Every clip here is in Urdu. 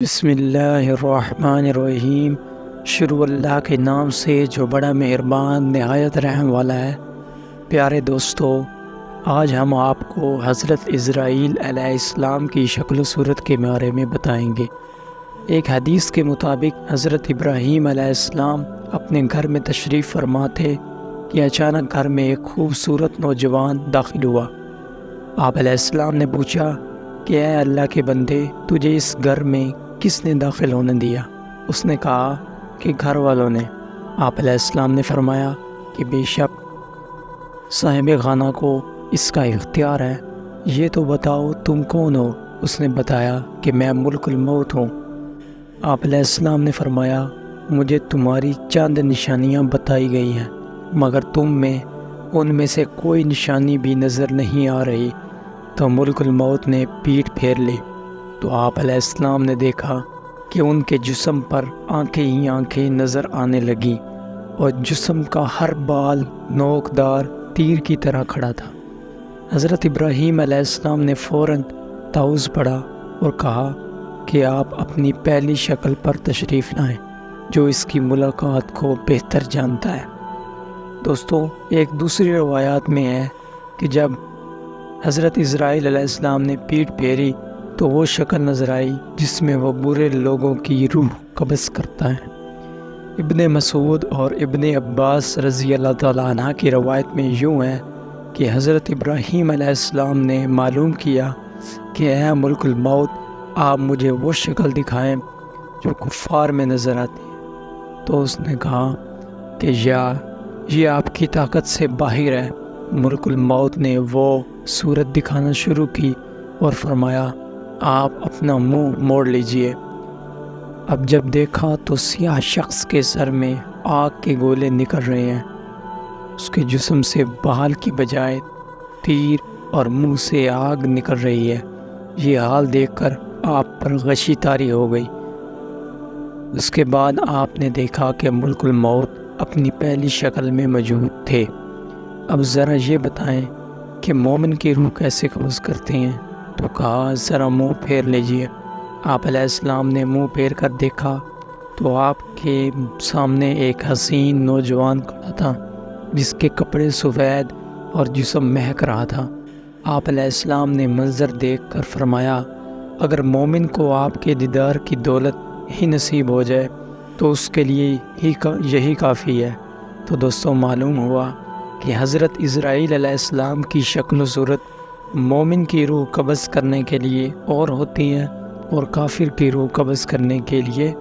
بسم اللہ الرحمن الرحیم۔ شروع اللہ کے نام سے جو بڑا مہربان نہایت رحم والا ہے۔ پیارے دوستو، آج ہم آپ کو حضرت اسرائیل علیہ السلام کی شکل و صورت کے بارے میں بتائیں گے۔ ایک حدیث کے مطابق حضرت ابراہیم علیہ السلام اپنے گھر میں تشریف فرما تھے کہ اچانک گھر میں ایک خوبصورت نوجوان داخل ہوا۔ آپ علیہ السلام نے پوچھا کہ اے اللہ کے بندے، تجھے اس گھر میں کس نے داخل ہونے دیا؟ اس نے کہا کہ گھر والوں نے۔ آپ علیہ السلام نے فرمایا کہ بے شک صاحب خانہ کو اس کا اختیار ہے، یہ تو بتاؤ تم کون ہو؟ اس نے بتایا کہ میں ملک الموت ہوں۔ آپ علیہ السلام نے فرمایا مجھے تمہاری چند نشانیاں بتائی گئی ہیں، مگر تم میں ان میں سے کوئی نشانی بھی نظر نہیں آ رہی۔ تو ملک الموت نے پیٹھ پھیر لی تو آپ علیہ السلام نے دیکھا کہ ان کے جسم پر آنکھیں ہی آنکھیں نظر آنے لگیں اور جسم کا ہر بال نوکدار تیر کی طرح کھڑا تھا۔ حضرت ابراہیم علیہ السلام نے فوراً تعوذ پڑھا اور کہا کہ آپ اپنی پہلی شکل پر تشریف لائیں، جو اس کی ملاقات کو بہتر جانتا ہے۔ دوستو، ایک دوسری روایات میں ہے کہ جب حضرت اسرائیل علیہ السلام نے پیٹھ پھیری تو وہ شکل نظر آئی جس میں وہ برے لوگوں کی روح قبض کرتا ہے۔ ابن مسعود اور ابن عباس رضی اللہ تعالیٰ عنہ کی روایت میں یوں ہے کہ حضرت ابراہیم علیہ السلام نے معلوم کیا کہ اے ملک الموت، آپ مجھے وہ شکل دکھائیں جو کفار میں نظر آتی ہے۔ تو اس نے کہا کہ یہ آپ کی طاقت سے باہر ہے۔ ملک الموت نے وہ صورت دکھانا شروع کی اور فرمایا آپ اپنا منہ موڑ لیجئے۔ اب جب دیکھا تو سیاہ شخص کے سر میں آگ کے گولے نکل رہے ہیں، اس کے جسم سے بال کی بجائے تیر اور منہ سے آگ نکل رہی ہے۔ یہ حال دیکھ کر آپ پر غشی طاری ہو گئی۔ اس کے بعد آپ نے دیکھا کہ ملک الموت اپنی پہلی شکل میں موجود تھے۔ اب ذرا یہ بتائیں کہ مومن کی روح کیسے قبض کرتے ہیں؟ تو کہا ذرا منہ پھیر لیجئے۔ آپ علیہ السلام نے منہ پھیر کر دیکھا تو آپ کے سامنے ایک حسین نوجوان کھڑا تھا جس کے کپڑے سفید اور جسم مہک رہا تھا۔ آپ علیہ السلام نے منظر دیکھ کر فرمایا اگر مومن کو آپ کے دیدار کی دولت ہی نصیب ہو جائے تو اس کے لیے یہی کافی ہے۔ تو دوستوں، معلوم ہوا کہ حضرت اسرائیل علیہ السلام کی شکل و صورت مومن کی روح قبض کرنے کے لیے اور ہوتی ہے اور کافر کی روح قبض کرنے کے لیے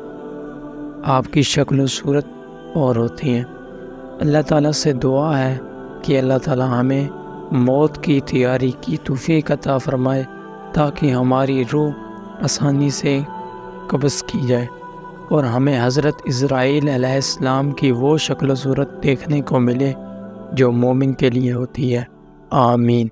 آپ کی شکل و صورت اور ہوتی ہیں۔ اللہ تعالیٰ سے دعا ہے کہ اللہ تعالیٰ ہمیں موت کی تیاری کی توفیق عطا فرمائے تاکہ ہماری روح آسانی سے قبض کی جائے اور ہمیں حضرت اسرائیل علیہ السلام کی وہ شکل و صورت دیکھنے کو ملے جو مومن کے لیے ہوتی ہے۔ آمین۔